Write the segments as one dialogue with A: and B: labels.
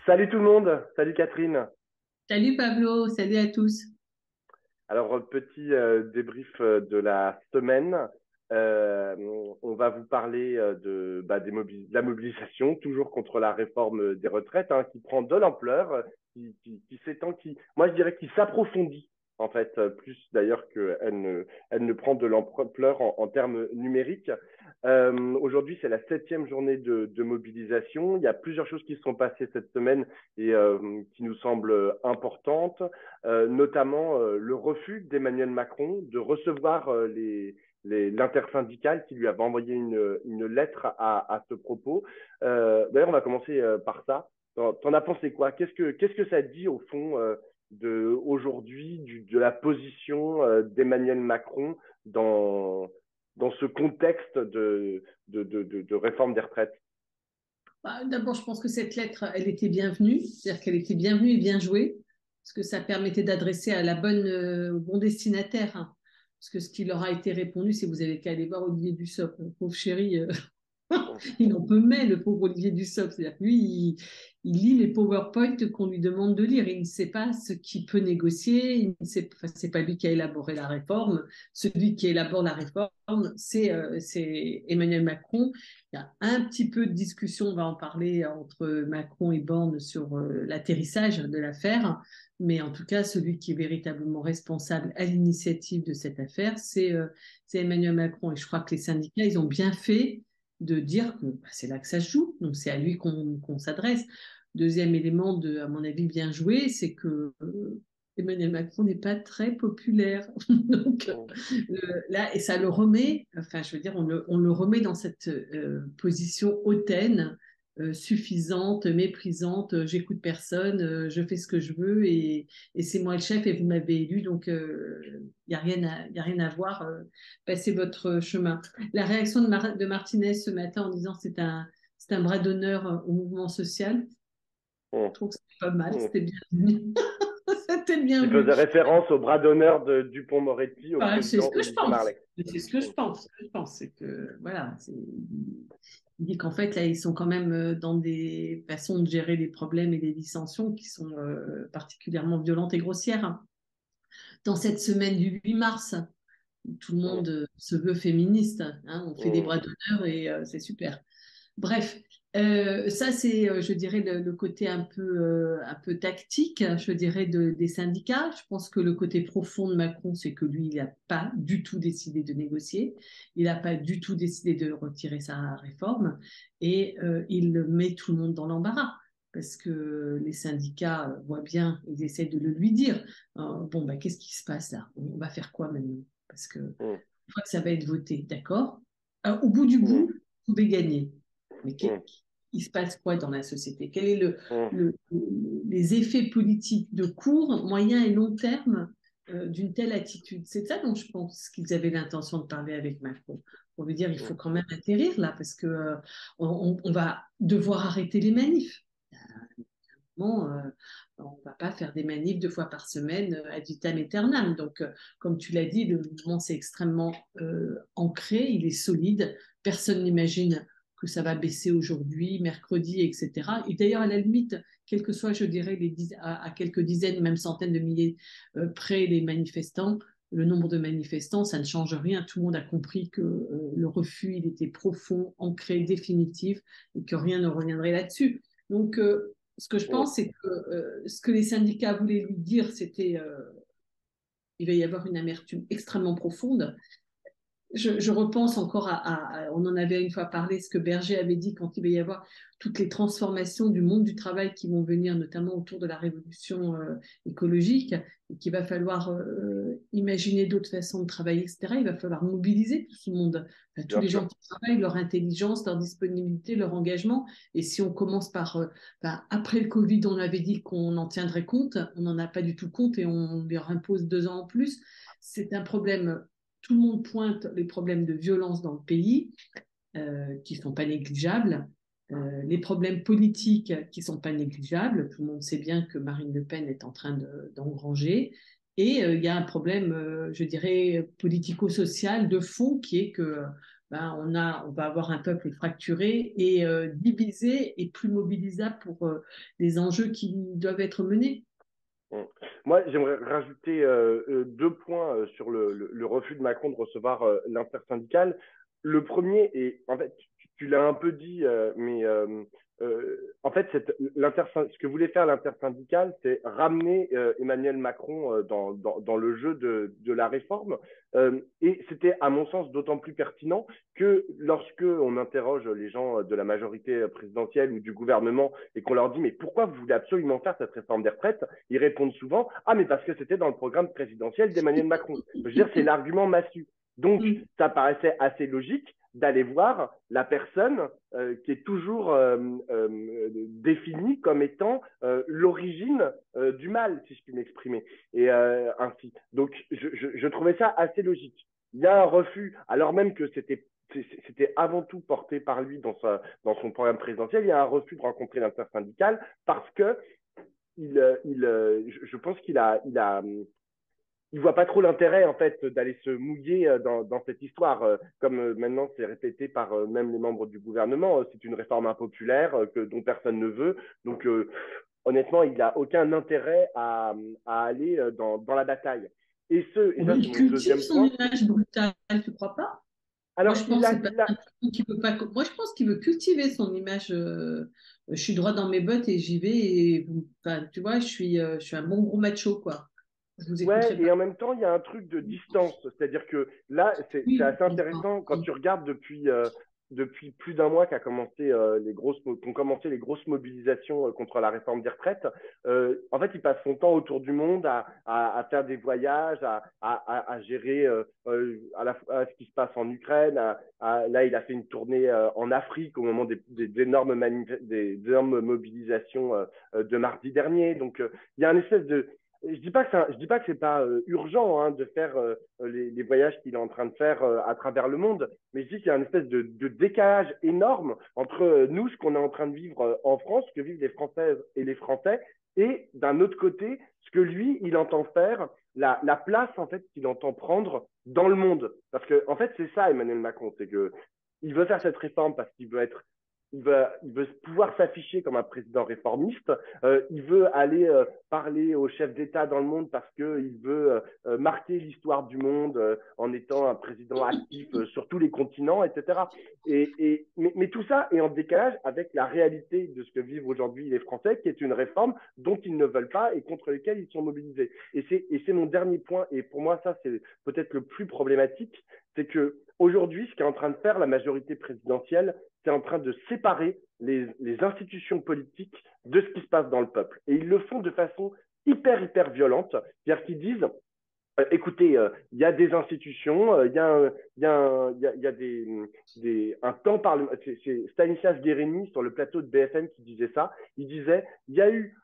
A: Salut tout le monde, salut Catherine.
B: Salut Pablo, salut à tous.
A: Alors, petit débrief de la semaine. Euh, on va vous parler de la mobilisation, toujours contre la réforme des retraites, hein, qui prend de l'ampleur, qui s'étend, moi je dirais, qui s'approfondit, en fait, plus d'ailleurs elle ne prend de l'ampleur en termes numériques. Aujourd'hui, c'est la septième journée de mobilisation. Il y a plusieurs choses qui se sont passées cette semaine et qui nous semblent importantes, notamment le refus d'Emmanuel Macron de recevoir l'intersyndicale qui lui avait envoyé une lettre à ce propos. D'ailleurs, on va commencer par ça. T'en as pensé quoi? Qu'est-ce que ça dit au fond aujourd'hui de la position d'Emmanuel Macron dans, dans ce contexte de réforme des retraites?
B: D'abord, je pense que cette lettre, elle était bienvenue, c'est-à-dire qu'elle était bienvenue et bien jouée, parce que ça permettait d'adresser à au bon destinataire, hein. Parce que ce qui leur a été répondu, c'est vous avez qu'à aller voir Olivier Dussopt, pauvre chéri, il en peut mais le pauvre Olivier Dussopt. C'est-à-dire que lui, il lit les PowerPoint qu'on lui demande de lire. Il ne sait pas ce qu'il peut négocier. C'est pas lui qui a élaboré la réforme. Celui qui élabore la réforme, c'est Emmanuel Macron. Il y a un petit peu de discussion, on va en parler, entre Macron et Borne sur l'atterrissage de l'affaire. Mais en tout cas, celui qui est véritablement responsable à l'initiative de cette affaire, c'est Emmanuel Macron. Et je crois que les syndicats, ils ont bien fait de dire que c'est là que ça se joue, donc c'est à lui qu'on s'adresse. Deuxième élément, à mon avis, bien joué, c'est que Emmanuel Macron n'est pas très populaire. Donc là, et ça le remet, enfin, je veux dire, on le remet dans cette position hautaine, suffisante, méprisante, j'écoute personne, je fais ce que je veux et c'est moi le chef et vous m'avez élu, donc il n'y a y a rien à voir, passez votre chemin. La réaction de Martinez ce matin en disant c'est un bras d'honneur au mouvement social, je trouve que c'était pas mal, c'était bien vu. C'était bien
A: Qui
B: vu.
A: faisait référence au bras d'honneur de Dupond-Moretti au
B: Enfin, c'est ce
A: président
B: que je
A: Olivier
B: pense.
A: Marleix.
B: C'est ce que je pense. Ce que je pense, c'est que voilà, il dit qu'en fait là, ils sont quand même dans des façons de gérer les problèmes et les dissensions qui sont particulièrement violentes et grossières. Dans cette semaine du 8 mars, où tout le monde se veut féministe, hein, on fait des bras d'honneur et c'est super. Bref, ça c'est, je dirais, le côté un peu tactique, je dirais, des syndicats. Je pense que le côté profond de Macron, c'est que lui, il n'a pas du tout décidé de négocier, il n'a pas du tout décidé de retirer sa réforme, et il met tout le monde dans l'embarras. Parce que les syndicats voient bien, ils essaient de le lui dire. Bon, bah, qu'est-ce qui se passe là? On va faire quoi maintenant? Parce que une fois que ça va être voté, d'accord? Au bout du bout, vous pouvez gagner. Mais il se passe quoi dans la société? Quels sont le, les effets politiques de court, moyen et long terme d'une telle attitude? C'est de ça dont je pense qu'ils avaient l'intention de parler avec Macron. Pour lui dire, il faut quand même atterrir là, parce que on va devoir arrêter les manifs. Bon, on ne va pas faire des manifs deux fois par semaine ad vitam aeternam. Donc, comme tu l'as dit, le mouvement c'est extrêmement ancré, il est solide. Personne n'imagine que ça va baisser aujourd'hui, mercredi, etc. Et d'ailleurs, à la limite, quel que soit, je dirais, à quelques dizaines, même centaines de milliers près les manifestants, le nombre de manifestants, ça ne change rien. Tout le monde a compris que le refus, il était profond, ancré, définitif, et que rien ne reviendrait là-dessus. Donc, ce que je pense, c'est que ce que les syndicats voulaient lui dire, c'était il va y avoir une amertume extrêmement profonde. Je repense encore on en avait une fois parlé, ce que Berger avait dit quand il va y avoir toutes les transformations du monde du travail qui vont venir, notamment autour de la révolution écologique, et qu'il va falloir imaginer d'autres façons de travailler, etc. Il va falloir mobiliser tout ce monde, enfin, tous
A: Bien
B: les gens
A: sûr.
B: qui travaillent, leur intelligence, leur disponibilité, leur engagement. Et si on commence par, après le Covid, on avait dit qu'on en tiendrait compte, on n'en a pas du tout compte et on leur impose 2 ans en plus. C'est un problème, tout le monde pointe les problèmes de violence dans le pays, qui ne sont pas négligeables, les problèmes politiques qui ne sont pas négligeables. Tout le monde sait bien que Marine Le Pen est en train d'engranger. Et il y a un problème, je dirais, politico-social de fond qui est que ben, on va avoir un peuple fracturé et divisé et plus mobilisable pour les enjeux qui doivent être menés.
A: Mm. Moi, j'aimerais rajouter deux points sur le refus de Macron de recevoir l'intersyndicale. Le premier, et en fait, tu l'as un peu dit, mais en fait, ce que voulait faire l'intersyndicale, c'est ramener Emmanuel Macron dans le jeu de la réforme. Et c'était, à mon sens, d'autant plus pertinent que lorsque on interroge les gens de la majorité présidentielle ou du gouvernement et qu'on leur dit, mais pourquoi vous voulez absolument faire cette réforme des retraites, ils répondent souvent, ah, mais parce que c'était dans le programme présidentiel d'Emmanuel Macron. Je veux dire, c'est l'argument massu. Donc,
B: Mm.
A: ça paraissait assez logique d'aller voir la personne qui est toujours définie comme étant l'origine du mal, si je puis m'exprimer, et ainsi. Donc, je trouvais ça assez logique. Il y a un refus, alors même que c'était avant tout porté par lui dans son programme présidentiel, il y a un refus de rencontrer l'intersyndicale parce que je pense il voit pas trop l'intérêt en fait d'aller se mouiller dans cette histoire. Comme maintenant c'est répété par même les membres du gouvernement, c'est une réforme impopulaire dont personne ne veut. Donc honnêtement, il n'a aucun intérêt à aller dans la bataille. Et ça
B: Oui,
A: c'est
B: il
A: mon
B: cultive
A: deuxième
B: son
A: point.
B: image brutale, tu crois pas? Moi,
A: Alors
B: je pense que c'est pas un truc qui peut pas. Moi, je pense qu'il veut cultiver son image. Je suis droit dans mes bottes et j'y vais. Et enfin, tu vois, je suis un bon gros macho, quoi. Je vous
A: Ouais,
B: écouterai
A: et
B: pas.
A: en même temps, il y a un truc de distance. C'est-à-dire que là, c'est
B: Oui,
A: assez intéressant quand tu regardes depuis plus d'un mois qu'ont commencé les grosses mobilisations contre la réforme des retraites. En fait, il passe son temps autour du monde à faire des voyages, à gérer à ce qui se passe en Ukraine. Là, il a fait une tournée en Afrique au moment des des énormes mobilisations de mardi dernier. Donc, il y a un espèce de je dis pas que c'est pas urgent de faire les voyages qu'il est en train de faire à travers le monde, mais je dis qu'il y a une espèce de décalage énorme entre nous, ce qu'on est en train de vivre en France, ce que vivent les Françaises et les Français, et d'un autre côté, ce que lui, il entend faire, la place en fait qu'il entend prendre dans le monde. Parce que en fait, c'est ça Emmanuel Macron, c'est que il veut faire cette réforme parce qu'il veut être il veut pouvoir s'afficher comme un président réformiste. Il veut aller parler aux chefs d'État dans le monde parce qu'il veut marquer l'histoire du monde en étant un président actif sur tous les continents, etc. Mais tout ça est en décalage avec la réalité de ce que vivent aujourd'hui les Français, qui est une réforme dont ils ne veulent pas et contre lesquelles ils sont mobilisés. Et c'est mon dernier point, et pour moi ça c'est peut-être le plus problématique, c'est que aujourd'hui, ce qu'est en train de faire la majorité présidentielle, c'est en train de séparer les institutions politiques de ce qui se passe dans le peuple. Et ils le font de façon hyper violente. C'est-à-dire qu'ils disent, écoutez, il y a des institutions, il y a un temps parlementaire. C'est Stanislas Guérini sur le plateau de BFM qui disait ça. Il disait, il y a eu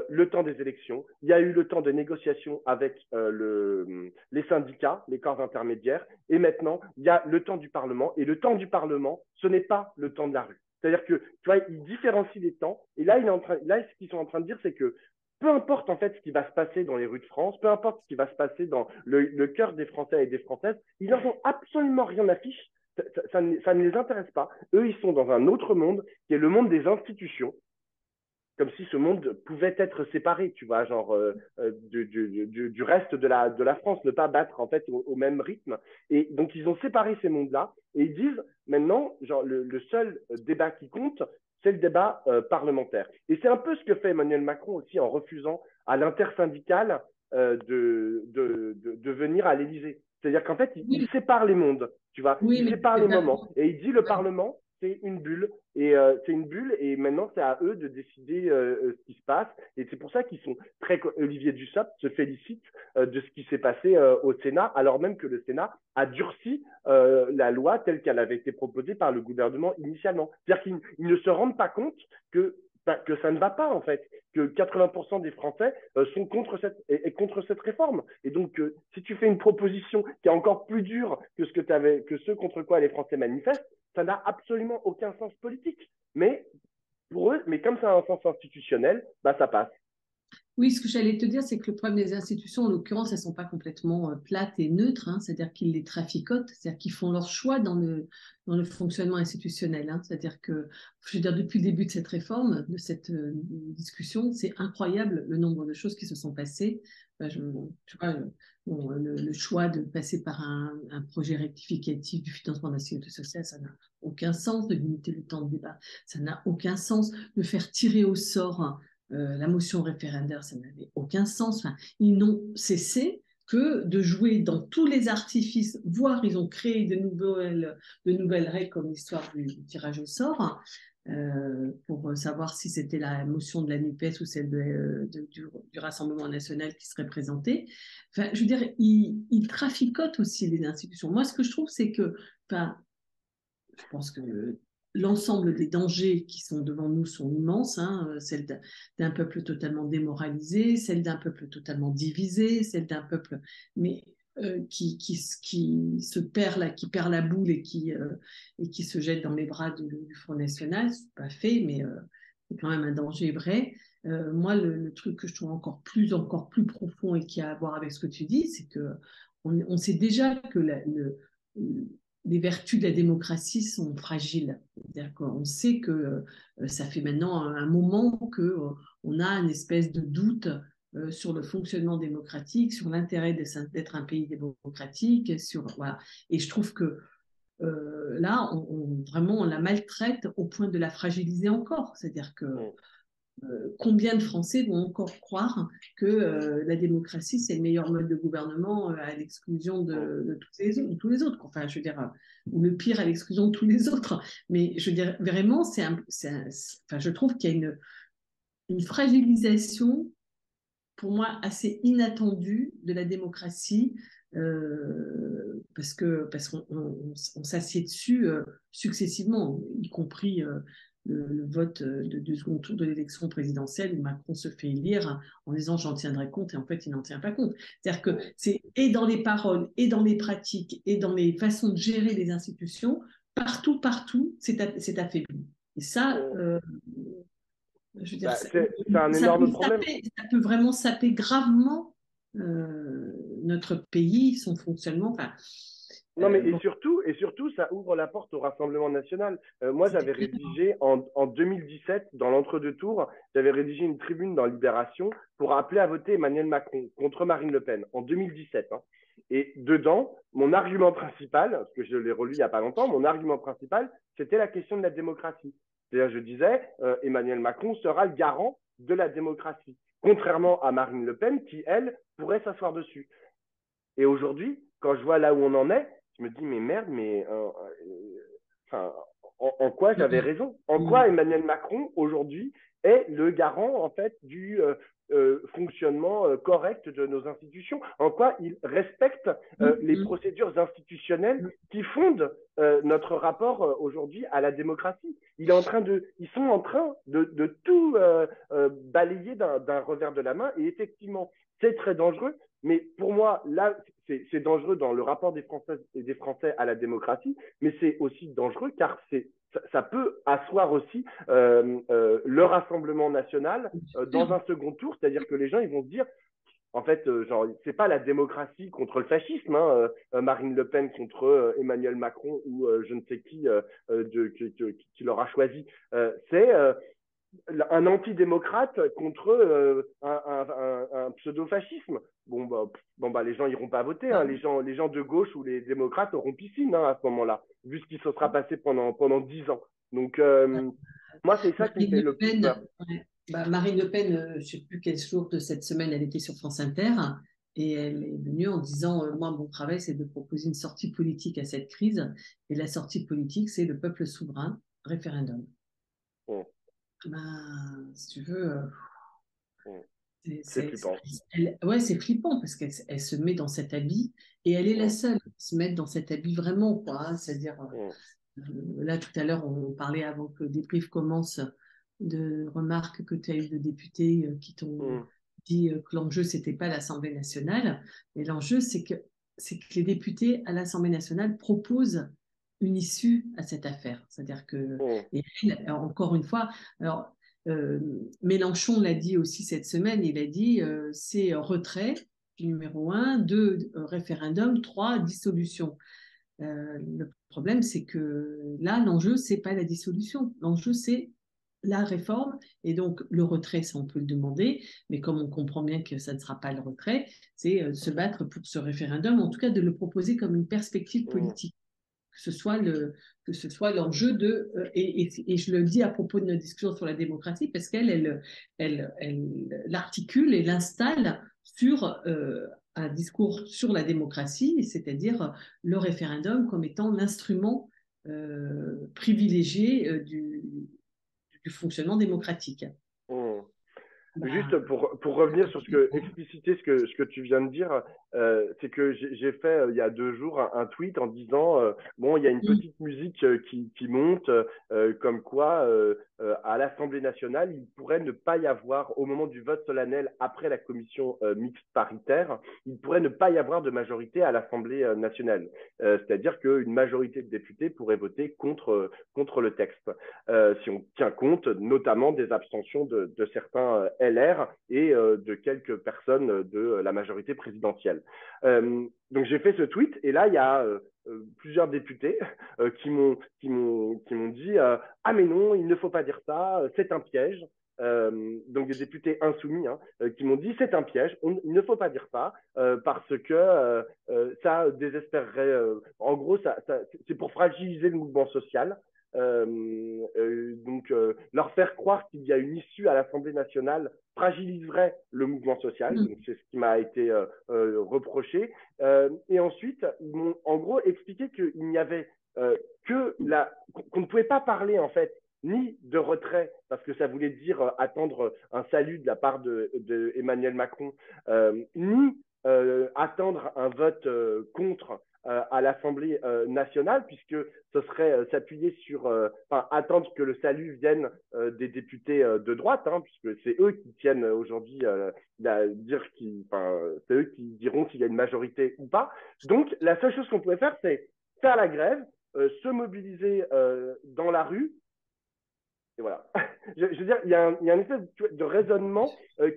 A: le temps des élections, il y a eu le temps de négociation avec les syndicats, les corps intermédiaires, et maintenant, il y a le temps du Parlement. Et le temps du Parlement, ce n'est pas le temps de la rue. C'est-à-dire que, tu vois, ils différencient les temps. Et là, ce qu'ils sont en train de dire, c'est que peu importe en fait ce qui va se passer dans les rues de France, peu importe ce qui va se passer dans le cœur des Français et des Françaises, ils n'en ont absolument rien à fiche. Ça ne les intéresse pas. Eux, ils sont dans un autre monde qui est le monde des institutions, comme si ce monde pouvait être séparé, tu vois, genre du reste de la France, ne pas battre en fait au même rythme. Et donc ils ont séparé ces mondes-là et ils disent maintenant, genre le seul débat qui compte, c'est le débat parlementaire. Et c'est un peu ce que fait Emmanuel Macron aussi en refusant à l'intersyndicale de venir à l'Élysée. C'est-à-dire qu'en fait, il
B: Oui,
A: sépare les mondes, tu vois,
B: oui,
A: il
B: mais
A: sépare
B: c'est
A: les
B: pas
A: moments
B: trop.
A: et il dit le
B: Ouais.
A: Parlement, c'est une bulle c'est une bulle et maintenant c'est à eux de décider ce qui se passe et c'est pour ça qu'ils sont très Olivier Dussopt se félicite de ce qui s'est passé au Sénat alors même que le Sénat a durci la loi telle qu'elle avait été proposée par le gouvernement initialement. C'est-à-dire qu'ils ne se rendent pas compte que ça ne va pas en fait, que 80% des Français sont contre cette réforme. Et donc, si tu fais une proposition qui est encore plus dure que que ceux contre quoi les Français manifestent, ça n'a absolument aucun sens politique. Mais pour eux, mais comme ça a un sens institutionnel, bah ça passe.
B: Oui, ce que j'allais te dire, c'est que le problème des institutions, en l'occurrence, elles ne sont pas complètement plates et neutres, hein, c'est-à-dire qu'ils les traficotent, c'est-à-dire qu'ils font leur choix dans le fonctionnement institutionnel. Hein, c'est-à-dire que, je veux dire, depuis le début de cette réforme, de cette discussion, c'est incroyable le nombre de choses qui se sont passées. Enfin, tu vois, bon, le choix de passer par un projet rectificatif du financement de la sécurité sociale, ça n'a aucun sens, de limiter le temps de débat, ça n'a aucun sens, de faire tirer au sort la motion référendaire, ça n'avait aucun sens. Enfin, ils n'ont cessé que de jouer dans tous les artifices, voire ils ont créé de nouvelles règles comme l'histoire du tirage au sort, pour savoir si c'était la motion de la NUPES ou celle du Rassemblement national qui serait présentée. Enfin, je veux dire, ils traficotent aussi les institutions. Moi, ce que je trouve, c'est que, enfin, je pense que l'ensemble des dangers qui sont devant nous sont immenses, hein, celle d'un peuple totalement démoralisé, celle d'un peuple totalement divisé, celle d'un peuple mais qui se perd là, qui perd la boule et qui se jette dans les bras du Front National. C'est pas fait, mais c'est quand même un danger vrai. Moi, le truc que je trouve encore plus profond et qui a à voir avec ce que tu dis, c'est que on sait déjà que les vertus de la démocratie sont fragiles. C'est-à-dire qu'on sait que ça fait maintenant un moment qu'on a une espèce de doute sur le fonctionnement démocratique, sur l'intérêt d'être un pays démocratique. Voilà. Et je trouve que là, vraiment, on la maltraite au point de la fragiliser encore. C'est-à-dire que combien de Français vont encore croire que la démocratie, c'est le meilleur mode de gouvernement à l'exclusion de tous les autres. Enfin, je veux dire, ou le pire à l'exclusion de tous les autres. Mais je veux dire, vraiment, enfin, je trouve qu'il y a une fragilisation, pour moi, assez inattendue de la démocratie. Parce qu'on s'assied dessus successivement, y compris le vote du second tour de l'élection présidentielle où Macron se fait élire en disant j'en tiendrai compte et en fait il n'en tient pas compte. C'est-à-dire que c'est et dans les paroles et dans les pratiques et dans les façons de gérer les institutions, partout, c'est affaibli. Et ça, je veux dire,
A: C'est un énorme problème.
B: ça peut vraiment saper gravement notre pays, son fonctionnement. Enfin,
A: Non, mais
B: bon,
A: et surtout, ça ouvre la porte au Rassemblement national. Moi,
B: c'était
A: j'avais
B: clair.
A: rédigé en 2017, dans l'entre-deux tours, j'avais rédigé une tribune dans Libération pour appeler à voter Emmanuel Macron contre Marine Le Pen en 2017. Hein. Et dedans, mon argument principal, parce que je l'ai relu il n'y a pas longtemps, mon argument principal, c'était la question de la démocratie. C'est-à-dire, je disais, Emmanuel Macron sera le garant de la démocratie, contrairement à Marine Le Pen qui, elle, pourrait s'asseoir dessus. Et aujourd'hui, quand je vois là où on en est, je me dis, mais merde, mais enfin, en quoi j'avais raison? En quoi Emmanuel Macron, aujourd'hui, est le garant, en fait, du fonctionnement correct de nos institutions? En quoi il respecte les procédures institutionnelles qui fondent notre rapport aujourd'hui à la démocratie? Ils sont en train de tout balayer d'un revers de la main, et effectivement, c'est très dangereux. Mais pour moi, là, c'est dangereux dans le rapport des Françaises et des Français à la démocratie, mais c'est aussi dangereux car ça peut asseoir aussi le Rassemblement national dans un second tour, c'est-à-dire que les gens ils vont se dire, en fait, genre, c'est pas la démocratie contre le fascisme, hein, Marine Le Pen contre Emmanuel Macron ou je ne sais qui qui l'aura choisi. C'est un antidémocrate contre un pseudo-fascisme. Bon, les gens iront pas voter. Hein. Les gens de gauche ou les démocrates auront piscine hein, à ce moment-là, vu ce qui se sera passé pendant 10 ans. Donc, moi, c'est ça qui me
B: Marine
A: fait
B: Le
A: le plus
B: Pen,
A: peur.
B: ouais. Marine Le Pen, je ne sais plus quel jour de cette semaine, elle était sur France Inter et elle est venue en disant moi, mon travail, c'est de proposer une sortie politique à cette crise. Et la sortie politique, c'est le peuple souverain, référendum.
A: Bon,
B: Si tu veux,
A: bon. C'est
B: c'est
A: flippant.
B: ouais, c'est flippant parce qu'elle se met dans cet habit et elle est la
A: Bon,
B: seule à se mettre dans cet habit vraiment, quoi. Hein. C'est-à-dire,
A: bon,
B: là, tout à l'heure, on parlait avant que le débrief commence de remarques que tu as eues de députés qui t'ont
A: bon,
B: dit que l'enjeu, c'était pas l'Assemblée nationale. Et l'enjeu, c'est que les députés à l'Assemblée nationale proposent une issue à cette affaire. C'est-à-dire que,
A: bon,
B: et elle, encore une fois, alors, Mélenchon l'a dit aussi cette semaine, il a dit c'est retrait, numéro un, deux, référendum, trois, dissolution. Le problème, c'est que là, l'enjeu, c'est pas la dissolution. L'enjeu, c'est la réforme. Et donc, le retrait, ça, on peut le demander. Mais comme on comprend bien que ça ne sera pas le retrait, c'est se battre pour ce référendum, en tout cas de le proposer comme une perspective politique. Que ce soit l'enjeu de et je le dis à propos de notre discussion sur la démocratie parce elle l'articule et l'installe sur un discours sur la démocratie, c'est-à-dire le référendum comme étant l'instrument privilégié du fonctionnement démocratique.
A: Mmh. Juste
B: Bah,
A: pour revenir sur expliciter ce que tu viens de dire, c'est que j'ai fait il y a 2 jours un tweet en disant bon, il y a une petite musique qui monte, comme quoi à l'Assemblée nationale, il pourrait ne pas y avoir, au moment du vote solennel après la commission mixte paritaire, il pourrait ne pas y avoir de majorité à l'Assemblée nationale. C'est-à-dire qu'une majorité de députés pourrait voter contre le texte. Si on tient compte notamment des abstentions de certains LR et de quelques personnes de la majorité présidentielle. Donc j'ai fait ce tweet et là il y a plusieurs députés qui m'ont dit ah mais non, il ne faut pas dire ça, c'est un piège. Donc des députés insoumis qui m'ont dit c'est un piège, il ne faut pas dire ça parce que ça désespérerait. En gros, c'est pour fragiliser le mouvement social. Donc, leur faire croire qu'il y a une issue à l'Assemblée nationale fragiliserait le mouvement social. Donc, c'est ce qui m'a été reproché. Et ensuite, ils m'ont en gros expliqué qu'il n'y avait qu'on ne pouvait pas parler en fait ni de retrait, parce que ça voulait dire attendre un salut de la part de Emmanuel Macron, ni attendre un vote contre à l'Assemblée nationale, puisque ce serait s'appuyer sur, attendre que le salut vienne des députés de droite, puisque c'est eux qui tiennent aujourd'hui c'est eux qui diront qu'il y a une majorité ou pas. Donc, la seule chose qu'on pouvait faire, c'est faire la grève, se mobiliser dans la rue. Et voilà. Je veux dire, il y a un espèce de raisonnement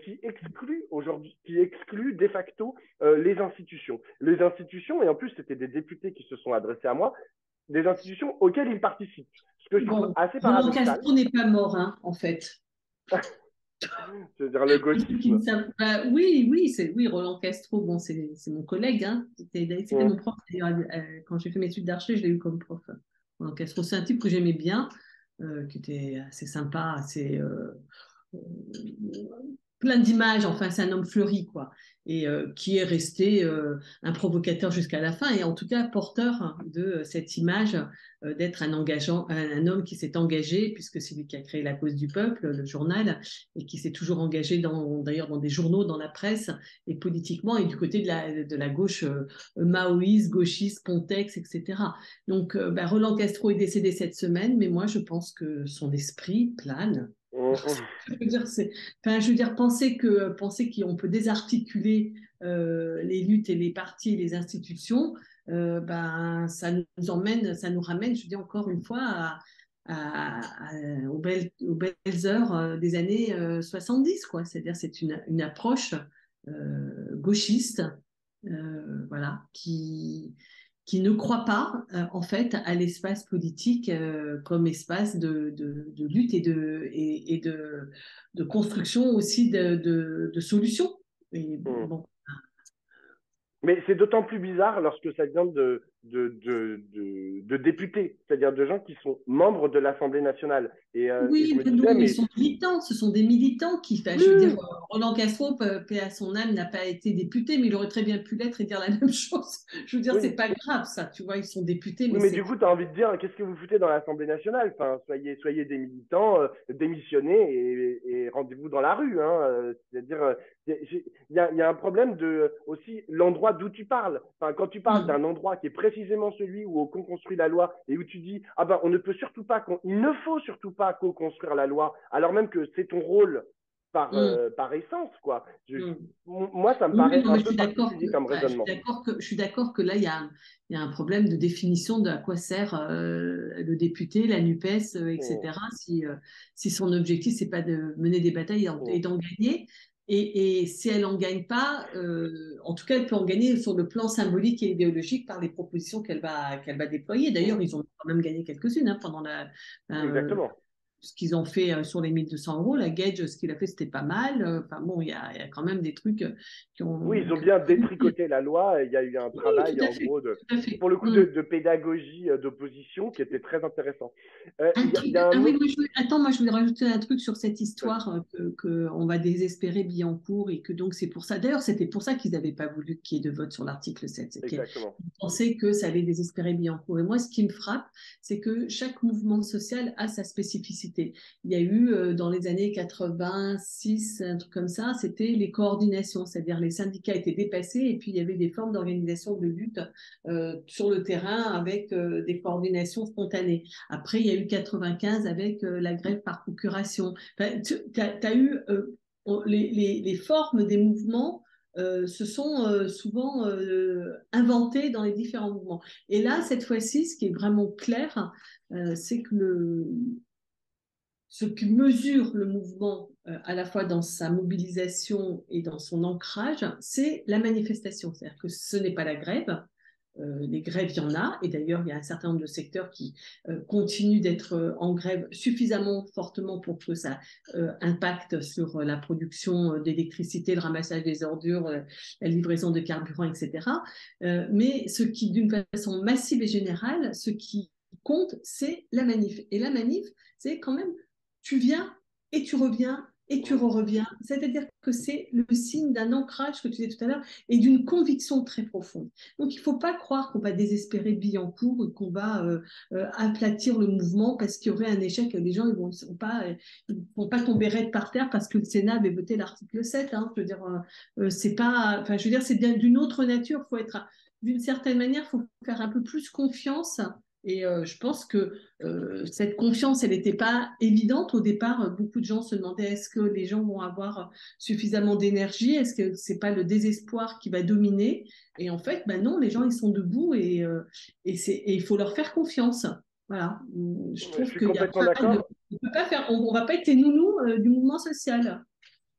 A: qui exclut aujourd'hui, qui exclut de facto les institutions. Les institutions, et en plus, c'était des députés qui se sont adressés à moi, des institutions auxquelles ils participent. Ce que je trouve
B: bon,
A: assez
B: Roland
A: paradoxal.
B: Castro n'est pas mort, hein, en fait.
A: C'est-à-dire le gauchisme.
B: Bah, oui, oui, Roland Castro, bon, c'est mon collègue, hein. C'était mon prof, d'ailleurs, quand j'ai fait mes études d'archi, je l'ai eu comme prof. Roland Castro, c'est un type que j'aimais bien, qui était assez sympa, assez euh, plein d'images, enfin, c'est un homme fleuri, quoi, et qui est resté un provocateur jusqu'à la fin, et en tout cas porteur de cette image d'être un homme qui s'est engagé, puisque c'est lui qui a créé La Cause du Peuple, le journal, et qui s'est toujours engagé d'ailleurs dans des journaux, dans la presse, et politiquement, et du côté de la gauche maoïste, gauchiste, Pontex, etc. Donc, Roland Castro est décédé cette semaine, mais moi, je pense que son esprit plane. Je veux dire, penser qu'on peut désarticuler les luttes et les partis et les institutions, ça nous ramène, je dis encore une fois, aux belles heures des années 70, quoi. C'est-à-dire, c'est une approche gauchiste, voilà, qui ne croit pas, en fait, à l'espace politique comme espace de lutte de construction aussi de solutions. Et bon.
A: Mais c'est d'autant plus bizarre lorsque ça vient de députés, c'est-à-dire de gens qui sont membres de l'Assemblée nationale. Et je
B: Oui,
A: me
B: mais
A: disais,
B: non, ils
A: mais
B: sont militants, ce sont des militants qui, enfin, je veux dire,
A: oui,
B: Roland Castro, paix à son âme, n'a pas été député, mais il aurait très bien pu l'être et dire la même chose. Je veux dire, c'est
A: oui,
B: pas grave, ça, tu vois, ils sont députés, mais
A: oui, mais
B: c'est
A: du coup, tu as envie de dire, qu'est-ce que vous foutez dans l'Assemblée nationale? Enfin, soyez des militants, démissionnez et rendez-vous dans la rue. C'est-à-dire, il y a un problème de aussi l'endroit d'où tu parles. Enfin, quand tu parles d'un endroit qui est précisément celui où on construit la loi et où tu dis, ah ben, il ne faut surtout pas co-construire la loi, alors même que c'est ton rôle
B: Mm.
A: par essence, quoi.
B: Mm.
A: Moi, ça me
B: Oui,
A: paraît
B: non,
A: un
B: mais je
A: peu
B: suis d'accord que,
A: particulier comme
B: ouais,
A: raisonnement.
B: je suis d'accord que là, il y a un problème de définition de à quoi sert le député, la NUPES,
A: Mm,
B: etc. Si son objectif, c'est pas de mener des batailles et
A: mm,
B: d'en gagner. Et si elle n'en gagne pas, en tout cas, elle peut en gagner sur le plan symbolique et idéologique par les propositions qu'elle va déployer.
A: mm.
B: D'ailleurs, ils ont quand même gagné quelques-unes hein, pendant euh,
A: Exactement.
B: ce qu'ils ont fait sur les 1 200 euros. La Gage, ce qu'il a fait, c'était pas mal. Enfin bon, il y a quand même des trucs
A: Oui, ils ont
B: qui ont
A: bien
B: abouti.
A: détricoté la loi. Il y a eu un
B: Oui,
A: travail,
B: tout à
A: en
B: fait.
A: gros,
B: Tout à fait.
A: pour le coup,
B: Mm.
A: de pédagogie d'opposition qui était très intéressant.
B: Un
A: Il
B: truc,
A: y a
B: ah
A: un
B: oui,
A: autre.
B: attends, moi je voulais rajouter un truc sur cette
A: Vas-y.
B: histoire que on va désespérer Billancourt et que donc c'est pour ça. D'ailleurs, c'était pour ça qu'ils n'avaient pas voulu qu'il y ait de vote sur l'article 7. C'est qu'ils
A: Exactement.
B: pensaient que ça allait désespérer Billancourt. Et moi, ce qui me frappe, c'est que chaque mouvement social a sa spécificité. Il y a eu dans les années 86, un truc comme ça, c'était les coordinations, c'est-à-dire les syndicats étaient dépassés et puis il y avait des formes d'organisation de lutte sur le terrain avec des coordinations spontanées. Après, il y a eu 95 avec la grève par procuration. Enfin, tu as eu les formes des mouvements se sont souvent inventées dans les différents mouvements. Et là, cette fois-ci, ce qui est vraiment clair, c'est que ce qui mesure le mouvement à la fois dans sa mobilisation et dans son ancrage, c'est la manifestation. C'est-à-dire que ce n'est pas la grève, les grèves, il y en a, et d'ailleurs, il y a un certain nombre de secteurs qui continuent d'être en grève suffisamment fortement pour que ça impacte sur la production d'électricité, le ramassage des ordures, la livraison de carburant, etc. Mais ce qui, d'une façon massive et générale, ce qui compte, c'est la manif. Et la manif, c'est quand même, tu viens et tu reviens et tu
A: Mhm.
B: reviens. C'est-à-dire que c'est le signe d'un ancrage que tu disais tout à l'heure et d'une conviction très profonde. Donc, il ne faut pas croire qu'on va désespérer Billancourt ou qu'on va aplatir le mouvement parce qu'il y aurait un échec. Les gens, ils vont pas tomber raide par terre parce que le Sénat avait voté l'article 7. Hein. Je veux dire, c'est pas, enfin, je veux dire, c'est d'une autre nature. Faut être, d'une certaine manière, il faut faire un peu plus confiance. Et je pense que cette confiance, elle n'était pas évidente. Au départ, beaucoup de gens se demandaient est-ce que les gens vont avoir suffisamment d'énergie? Est-ce que c'est pas le désespoir qui va dominer? Et en fait, ben non, les gens, ils sont debout et il faut leur faire confiance. Voilà. Je
A: Je
B: trouve
A: suis
B: qu'il y a
A: complètement
B: pas mal de.
A: d'accord.
B: On va pas être les nounous du mouvement social.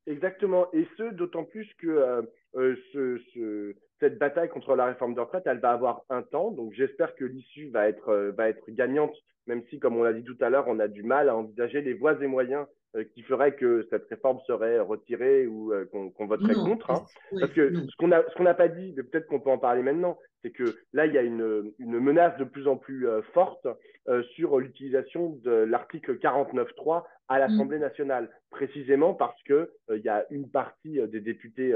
A: Exactement. Et ce, d'autant plus que cette bataille contre la réforme des retraites, elle va avoir un temps. Donc, j'espère que l'issue va être gagnante, même si, comme on l'a dit tout à l'heure, on a du mal à envisager les voies et moyens qui feraient que cette réforme serait retirée ou qu'on voterait
B: Non.
A: contre. Hein.
B: Oui,
A: Parce que
B: non.
A: ce qu'on n'a pas dit, mais peut-être qu'on peut en parler maintenant, c'est que là, il y a une menace de plus en plus forte sur l'utilisation de l'article 49.3 à
B: Mm.
A: l'Assemblée nationale, précisément parce que il y a une partie des députés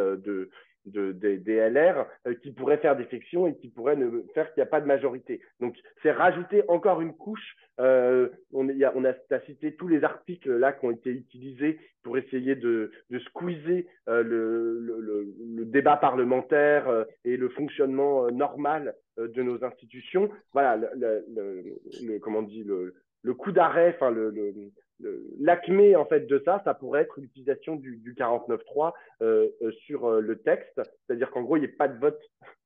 A: des LR qui pourraient faire défection et qui pourraient ne faire qu'il n'y a pas de majorité. Donc, c'est rajouter encore une couche. On a cité tous les articles là qui ont été utilisés pour essayer de squeezer le débat parlementaire et le fonctionnement normal de nos institutions. Voilà, comment on dit, le coup d'arrêt, enfin l'acmé en fait de ça pourrait être l'utilisation du 49.3 sur le texte, c'est-à-dire qu'en gros il n'y ait pas de vote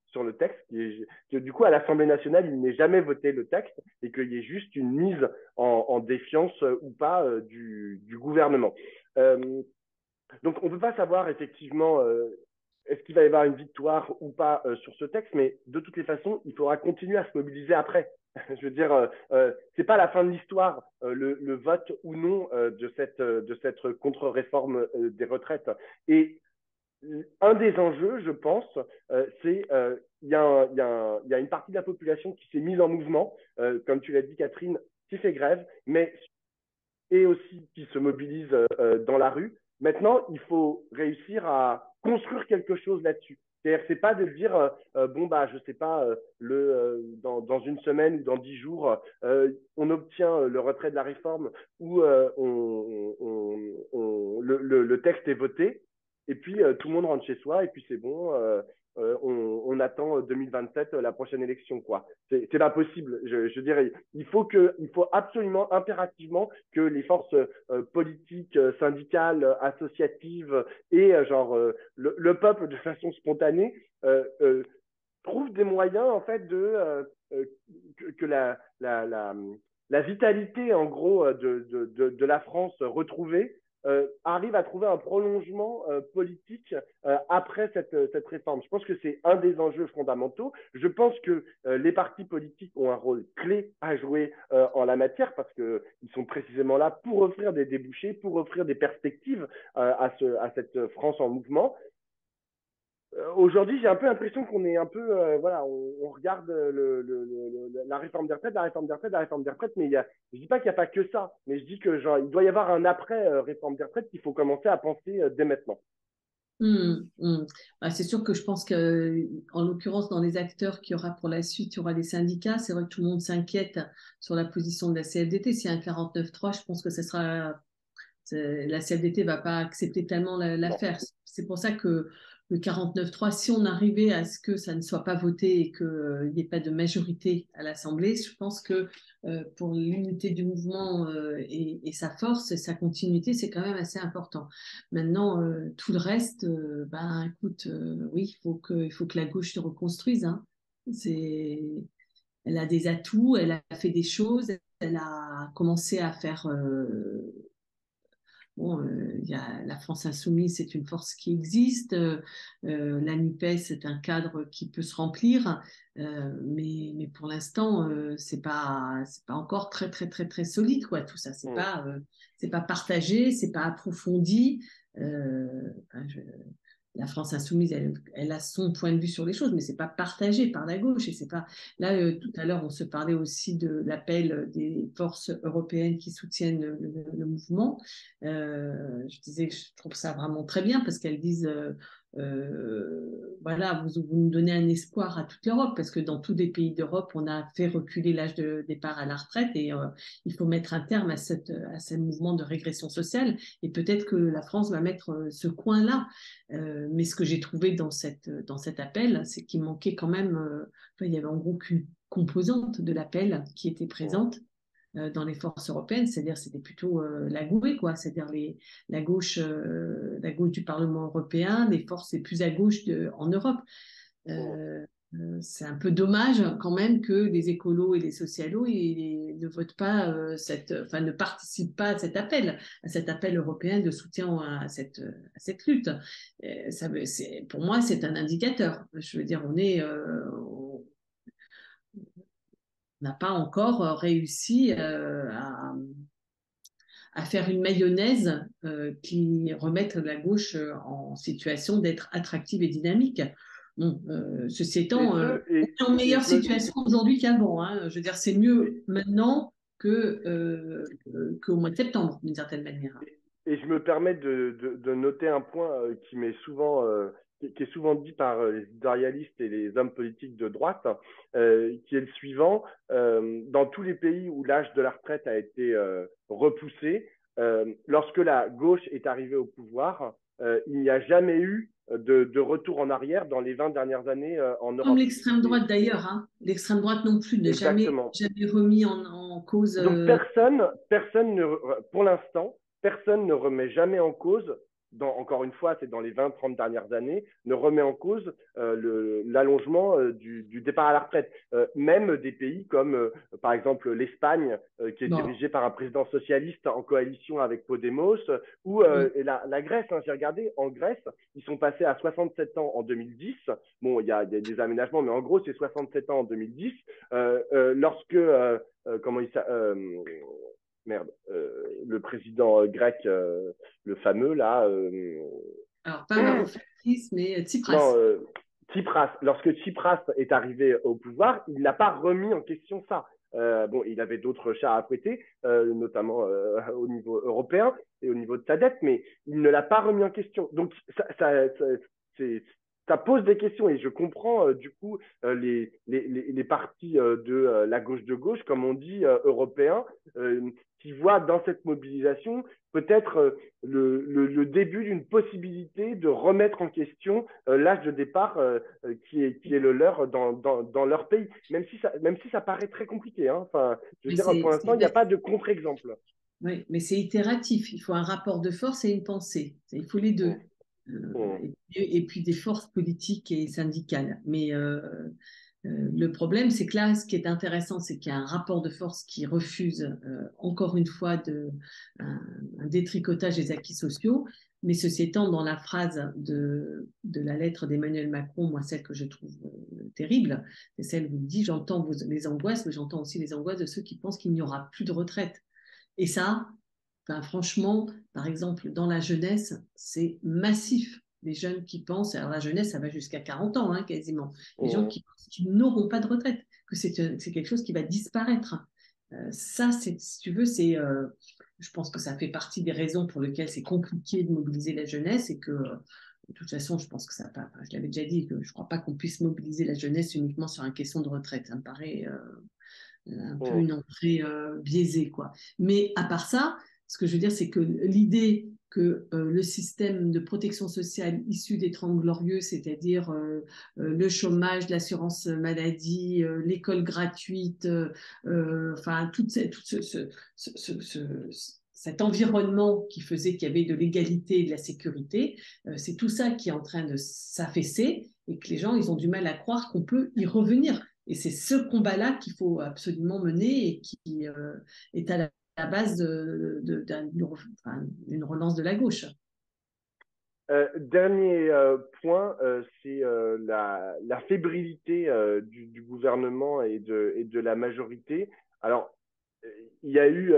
A: sur le texte, que du coup à l'Assemblée nationale il n'ait jamais voté le texte et qu'il y ait juste une mise en défiance ou pas du gouvernement. Euh, donc on ne peut pas savoir effectivement est-ce qu'il va y avoir une victoire ou pas sur ce texte, mais de toutes les façons, il faudra continuer à se mobiliser après. Je veux dire, c'est pas la fin de l'histoire, le vote ou non de cette contre-réforme des retraites. Et un des enjeux, je pense, c'est il y a une partie de la population qui s'est mise en mouvement, comme tu l'as dit, Catherine, qui fait grève, mais et aussi qui se mobilisent dans la rue. Maintenant, il faut réussir à construire quelque chose là-dessus. C'est-à-dire, c'est pas de dire bon bah je sais pas dans une semaine ou dans 10 jours on obtient le retrait de la réforme ou le texte est voté et puis tout le monde rentre chez soi et puis c'est bon on attend 2027, la prochaine élection, quoi. C'est pas possible. Je dirais, il faut absolument, impérativement, que les forces politiques, syndicales, associatives et le peuple de façon spontanée trouvent des moyens en fait euh, que la vitalité en gros de la France retrouvée arrive à trouver un prolongement politique après cette réforme. Je pense que c'est un des enjeux fondamentaux. Je pense que les partis politiques ont un rôle clé à jouer en la matière parce qu'ils sont précisément là pour offrir des débouchés, pour offrir des perspectives à cette France en mouvement. Aujourd'hui, j'ai un peu l'impression qu'on est un peu, voilà, on regarde la réforme des retraites, la réforme des retraites, la réforme des retraites, mais je dis pas qu'il n'y a pas que ça, mais je dis que genre, il doit y avoir un après réforme des retraites qu'il faut commencer à penser dès maintenant.
B: Bah, c'est sûr que je pense que, en l'occurrence, dans les acteurs qu'il y aura pour la suite, il y aura des syndicats. C'est vrai que tout le monde s'inquiète sur la position de la CFDT. S'il y a un 49.3, je pense que la CFDT va pas accepter tellement
A: Non.
B: l'affaire. C'est pour ça que le 49.3, si on arrivait à ce que ça ne soit pas voté et qu'il n'y ait pas de majorité à l'Assemblée, je pense que pour l'unité du mouvement et sa force et sa continuité, c'est quand même assez important. Maintenant, tout le reste, ben, écoute, oui, il faut que la gauche se reconstruise. Hein. Elle a des atouts, elle a fait des choses, elle a commencé à faire bon, y a la France insoumise, c'est une force qui existe. La NUPES, c'est un cadre qui peut se remplir. Mais pour l'instant, c'est pas encore très, très, très, très solide, quoi, tout ça.
A: Mm.
B: C'est pas partagé, c'est pas approfondi. Enfin, la France insoumise, elle a son point de vue sur les choses, mais c'est pas partagé par la gauche. Et c'est pas là. Tout à l'heure, on se parlait aussi de l'appel des forces européennes qui soutiennent le mouvement. Je disais que je trouve ça vraiment très bien parce qu'elles disent voilà, vous nous donnez un espoir à toute l'Europe parce que dans tous les pays d'Europe, on a fait reculer l'âge de départ à la retraite et il faut mettre un terme à ce mouvement de régression sociale. Et peut-être que la France va mettre ce coin-là. Mais ce que j'ai trouvé dans cet appel, c'est qu'il manquait quand même, il y avait en gros qu'une composante de l'appel qui était
A: Mm.
B: présente dans les forces européennes, c'est-à-dire c'était plutôt la GUE, quoi, c'est-à-dire la gauche du Parlement européen, les forces les plus à gauche en Europe.
A: Mm.
B: C'est un peu dommage quand même que les écolos et les socialos ne votent pas enfin ne participent pas à cet appel européen de soutien à cette lutte. Pour moi, c'est un indicateur. Je veux dire, on n'a pas encore réussi à faire une mayonnaise qui remette la gauche en situation d'être attractive et dynamique. Bon, ceci
A: Et
B: étant,
A: ce,
B: on est en
A: et
B: meilleure
A: je me,
B: situation aujourd'hui qu'avant. Hein. Je veux dire, c'est mieux maintenant qu'au mois de septembre, d'une certaine manière.
A: Et je me permets de noter un point qui est souvent dit par les idéalistes et les hommes politiques de droite, qui est le suivant. Dans tous les pays où l'âge de la retraite a été repoussé, lorsque la gauche est arrivée au pouvoir, il n'y a jamais eu de retour en arrière dans les 20 dernières années en
B: Comme
A: Europe.
B: l'extrême
A: Et
B: droite d'ailleurs. Hein. L'extrême droite non plus n'a
A: exactement.
B: jamais remis en cause.
A: Donc pour l'instant, personne ne remet jamais en cause, encore une fois, c'est dans les 20-30 dernières années, ne remet en cause l'allongement du départ à la retraite. Même des pays comme, par exemple, l'Espagne, qui est
B: Bon.
A: dirigée par un président socialiste en coalition avec Podemos, ou et la Grèce, hein, j'ai regardé, en Grèce, ils sont passés à 67 ans en 2010. Bon, il y a des aménagements, mais en gros, c'est 67 ans en 2010. Lorsque comment il merde, le président grec, le fameux là.
B: Alors, pas Varoufakis, mais
A: Non,
B: Tsipras.
A: Tsipras. Lorsque Tsipras est arrivé au pouvoir, il n'a pas remis en question ça. Bon, il avait d'autres chats à fouetter, notamment au niveau européen et au niveau de sa dette, mais il ne l'a pas remis en question. Donc, c'est ça pose des questions et je comprends du coup les partis de la gauche de gauche, comme on dit, européens, qui voient dans cette mobilisation peut-être le début d'une possibilité de remettre en question l'âge de départ qui est le leur dans leur pays, même si ça paraît très compliqué. Hein. Enfin, je veux
B: Mais
A: dire, pour
B: c'est,
A: l'instant, il n'y a pas de contre-exemple.
B: oui, mais c'est itératif. Il faut un rapport de force et une pensée. Il faut les
A: Mmh,
B: deux.
A: mmh,
B: Et puis des forces politiques et syndicales. Mais le problème, c'est que là, ce qui est intéressant, c'est qu'il y a un rapport de force qui refuse, encore une fois, un détricotage des acquis sociaux. Mais ceci étant, dans la phrase de la lettre d'Emmanuel Macron, moi, celle que je trouve terrible, c'est celle où il dit, j'entends les angoisses, mais j'entends aussi les angoisses de ceux qui pensent qu'il n'y aura plus de retraite. Et ça, enfin, franchement, par exemple, dans la jeunesse, c'est massif. Les jeunes qui pensent, alors la jeunesse, ça va jusqu'à 40 ans, hein, quasiment. Les gens
A: mmh.
B: qui pensent qu'ils n'auront pas de retraite, que c'est quelque chose qui va disparaître. Ça, si tu veux, je pense que ça fait partie des raisons pour lesquelles c'est compliqué de mobiliser la jeunesse et que, de toute façon, je pense que ça, enfin, je l'avais déjà dit, que je ne crois pas qu'on puisse mobiliser la jeunesse uniquement sur une question de retraite. Ça me paraît un peu
A: Mmh.
B: une entrée biaisée, quoi. Mais à part ça, ce que je veux dire, c'est que l'idée que le système de protection sociale issu des Trente Glorieux, c'est-à-dire le chômage, l'assurance maladie, l'école gratuite, enfin cet environnement qui faisait qu'il y avait de l'égalité et de la sécurité, c'est tout ça qui est en train de s'affaisser et que les gens, ils ont du mal à croire qu'on peut y revenir. Et c'est ce combat-là qu'il faut absolument mener et qui est à la base d'une relance de la gauche.
A: Dernier point, c'est la fébrilité du gouvernement et de la majorité. Alors, il y a eu,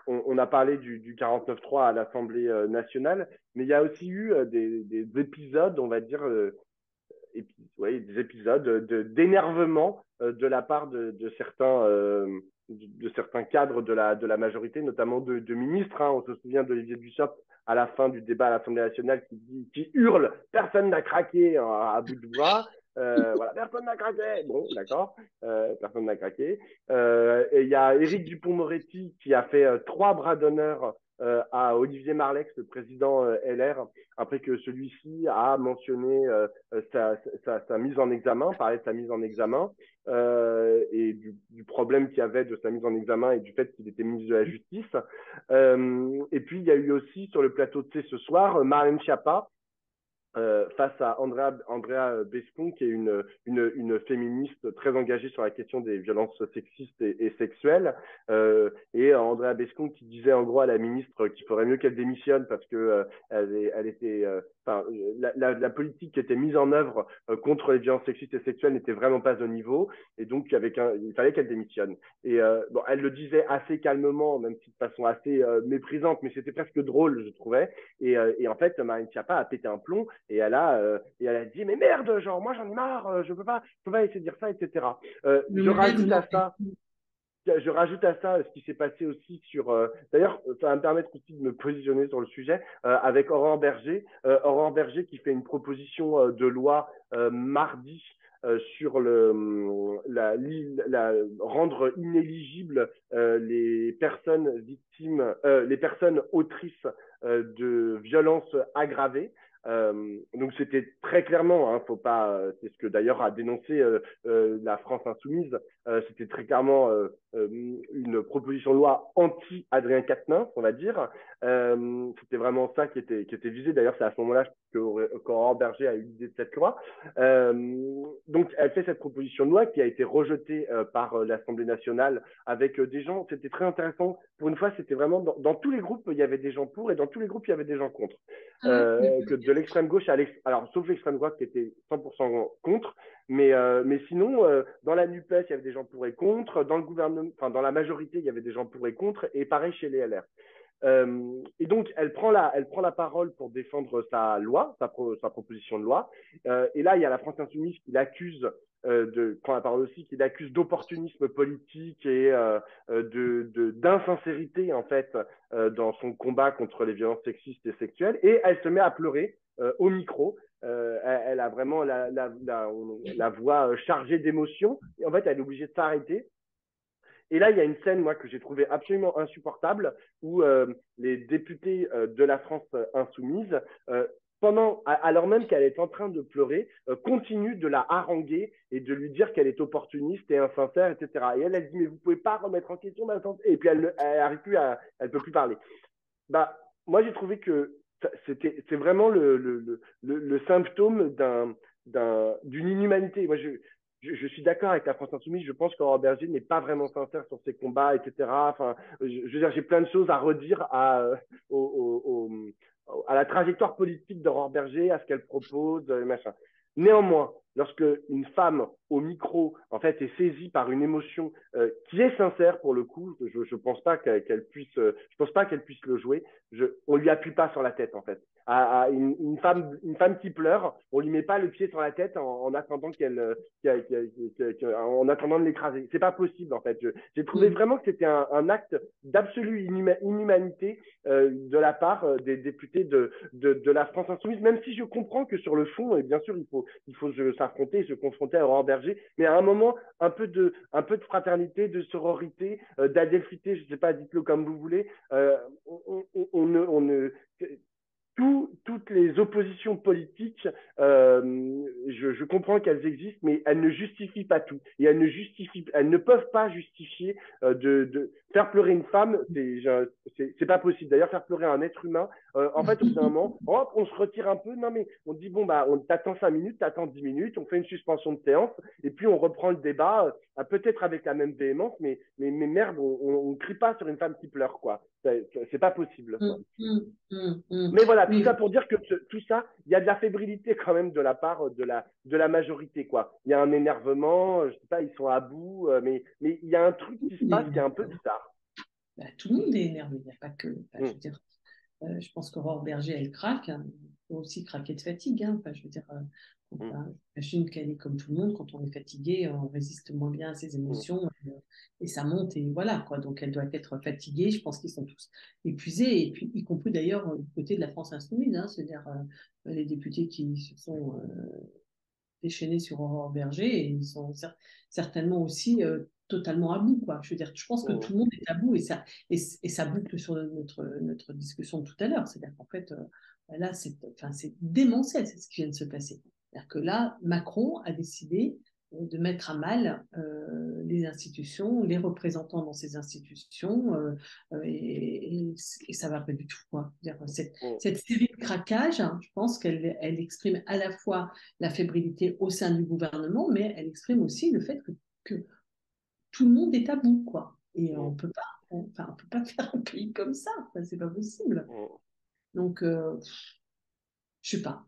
A: on a parlé du 49.3 à l'Assemblée nationale, mais il y a aussi eu des épisodes, on va dire, ouais, des épisodes d'énervement de la part de certains cadres de la majorité, notamment de ministres. Hein. On se souvient d'Olivier Dussopt à la fin du débat à l'Assemblée nationale qui hurle personne n'a craqué hein, à bout de bras. Voilà, personne n'a craqué. Bon, d'accord, personne n'a craqué. Et il y a Éric Dupond-Moretti qui a fait 3 bras d'honneur à Olivier Marleix, le président LR, après que celui-ci a mentionné sa mise en examen, parlait de sa mise en examen et du problème qu'il y avait de sa mise en examen et du fait qu'il était ministre de la Justice. Et puis, il y a eu aussi sur le plateau de ce soir, Marlène Schiappa, face à Andrea Bescon, qui est une féministe très engagée sur la question des violences sexistes et sexuelles. Et Andrea Bescon qui disait en gros à la ministre qu'il faudrait mieux qu'elle démissionne parce que elle était, la politique qui était mise en œuvre contre les violences sexistes et sexuelles n'était vraiment pas au niveau. Et donc, il fallait qu'elle démissionne. Et bon, elle le disait assez calmement, même si de façon assez méprisante, mais c'était presque drôle, je trouvais. Et en fait, Marine Schiappa a pété un plomb et et elle a dit mais merde, genre moi j'en ai marre, je peux pas essayer de dire ça, etc.
B: Le même, non,
A: Je rajoute à ça ce qui s'est passé aussi sur. D'ailleurs, ça va me permettre aussi de me positionner sur le sujet avec Aurore Berger. Aurore Berger qui fait une proposition de loi mardi sur rendre inéligibles les personnes victimes, les personnes autrices de violences aggravées. Donc c'était très clairement, hein, faut pas, c'est ce que d'ailleurs a dénoncé la France insoumise. C'était très clairement une proposition de loi anti-Adrien Quatennens, on va dire. C'était vraiment ça qui était visé. D'ailleurs, c'est à ce moment-là qu'Aurore Berger a eu l'idée de cette loi. Donc, elle fait cette proposition de loi qui a été rejetée par l'Assemblée nationale avec des gens. C'était très intéressant. Pour une fois, c'était vraiment dans tous les groupes, il y avait des gens pour et dans tous les groupes, il y avait des gens contre. Que de l'extrême gauche alors sauf l'extrême droite qui était 100% contre, mais sinon dans la Nupes il y avait des gens pour et contre, dans le gouvernement, enfin dans la majorité il y avait des gens pour et contre, et pareil chez les LR. Et donc, elle prend la parole pour défendre sa loi, sa proposition de loi. Et là, il y a la France Insoumise qui l'accuse prend la parole aussi, qui l'accuse d'opportunisme politique et d'insincérité en fait dans son combat contre les violences sexistes et sexuelles. Et elle se met à pleurer au micro. Elle a vraiment la voix chargée d'émotions. Et en fait, elle est obligée de s'arrêter. Et là, il y a une scène, moi, que j'ai trouvée absolument insupportable, où les députés de la France insoumise, alors même qu'elle est en train de pleurer, continuent de la haranguer et de lui dire qu'elle est opportuniste et insincère, etc. Et elle dit, mais vous pouvez pas remettre en question ma santé. Et puis elle arrive plus elle peut plus parler. Bah, moi, j'ai trouvé que c'est vraiment le symptôme d'une inhumanité. Moi, je suis d'accord avec la France Insoumise. Je pense qu'Aurore Berger n'est pas vraiment sincère sur ses combats, etc. Enfin, je veux dire, j'ai plein de choses à redire à la trajectoire politique d'Aurore Berger, à ce qu'elle propose, machin. Néanmoins, lorsque une femme au micro, en fait, est saisie par une émotion qui est sincère pour le coup, je pense pas qu'elle puisse, je pense pas qu'elle puisse le jouer. On lui appuie pas sur la tête en fait. À une femme qui pleure, on lui met pas le pied sur la tête en attendant en attendant de l'écraser. C'est pas possible en fait. J'ai trouvé vraiment que c'était un acte d'absolue inhumanité de la part des députés de la France Insoumise, même si je comprends que sur le fond, et bien sûr, il faut s'affronter, se confronter à Aurore Berger, mais à un moment, un peu de fraternité, de sororité, d'adelphité, je ne sais pas, dites-le comme vous voulez, on ne toutes les oppositions politiques, je comprends qu'elles existent, mais elles ne justifient pas tout. Et elles ne peuvent pas justifier de faire pleurer une femme, c'est pas possible. D'ailleurs, faire pleurer un être humain, en fait, au bout d'un moment, hop, on se retire un peu. Non, mais on dit, bon, bah, on t'attend 5 minutes, t'attends 10 minutes, on fait une suspension de séance, et puis on reprend le débat, peut-être avec la même véhémence, mais merde, on crie pas sur une femme qui pleure, quoi. C'est pas possible, quoi. Mais voilà, tout
B: Oui,
A: ça pour dire que tout ça, il y a de la fébrilité quand même de la part de la majorité, quoi. Il y a un énervement, je sais pas, ils sont à bout, mais il y a un truc qui se passe qui est un peu bizarre.
B: bah, tout le monde est énervé, il n'y a pas que. Enfin, je veux dire, je pense qu'Aurore Berger, elle craque. Hein. Il faut aussi craquer de fatigue. Hein. Enfin, je veux dire,
A: Mm,
B: j'imagine qu'elle est comme tout le monde. Quand on est fatigué, on résiste moins bien à ses
A: mm,
B: émotions et ça monte et voilà quoi. Donc elle doit être fatiguée. Je pense qu'ils sont tous épuisés et puis y compris d'ailleurs du côté de la France insoumise. Hein, c'est-à-dire les députés qui se sont déchaînés sur Aurore Berger et ils sont certainement aussi totalement à bout, quoi. Je veux dire, je pense que
A: mm,
B: tout le monde est à bout et ça boucle sur notre discussion de tout à l'heure. C'est-à-dire qu'en fait, là, c'est démentiel, c'est ce qui vient de se passer. C'est-à-dire que là, Macron a décidé de mettre à mal les institutions, les représentants dans ces institutions, et ça va pas du tout, quoi.
A: mm,
B: Cette série de craquages, hein, je pense qu'elle exprime à la fois la fébrilité au sein du gouvernement, mais elle exprime aussi le fait que tout le monde est à bout, quoi. Et
A: mm,
B: on peut pas faire un pays comme ça, enfin, c'est pas possible.
A: mm.
B: Donc, je sais pas.